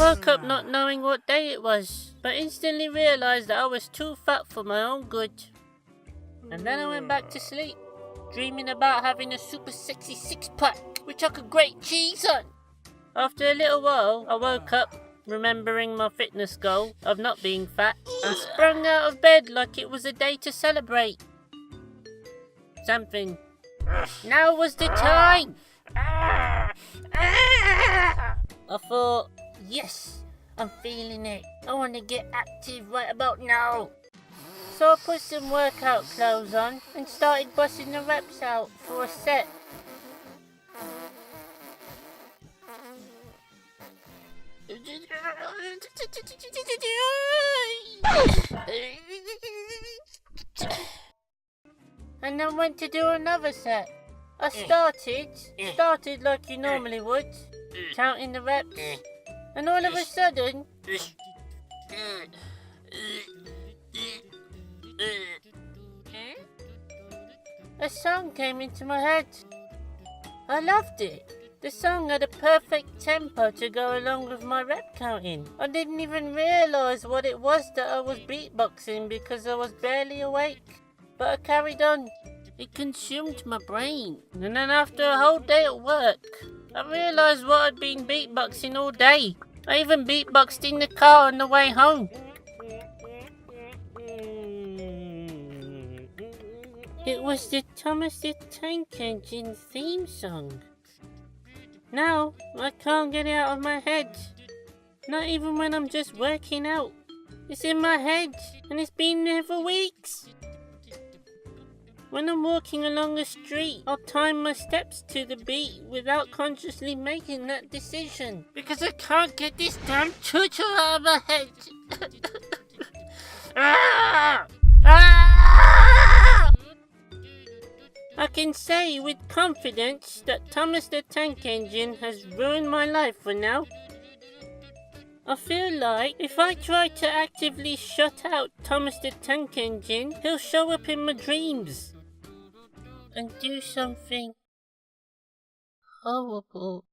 woke up not knowing what day it was, but instantly realised that I was too fat for my own good. And then I went back to sleep, dreaming about having a super sexy six-pack, which I could grate cheese on. After a little while, I woke up, remembering my fitness goal of not being fat, and sprung out of bed like it was a day to celebrate something. Now was the time! I thought, yes, I'm feeling it. I want to get active right about now. So I put some workout clothes on and started busting the reps out for a set. And then went to do another set. I started like you normally would, counting the reps, and all of a sudden, a song came into my head. I loved it. The song had a perfect tempo to go along with my rep counting. I didn't even realise what it was that I was beatboxing because I was barely awake. But I carried on. It consumed my brain. And then after a whole day at work, I realised what I'd been beatboxing all day. I even beatboxed in the car on the way home. It was the Thomas the Tank Engine theme song. Now, I can't get it out of my head. Not even when I'm just working out. It's in my head, and it's been there for weeks. When I'm walking along the street, I'll time my steps to the beat without consciously making that decision. Because I can't get this damn choo-choo out of my head. I can say with confidence that Thomas the Tank Engine has ruined my life for now. I feel like if I try to actively shut out Thomas the Tank Engine, he'll show up in my dreams and do something horrible.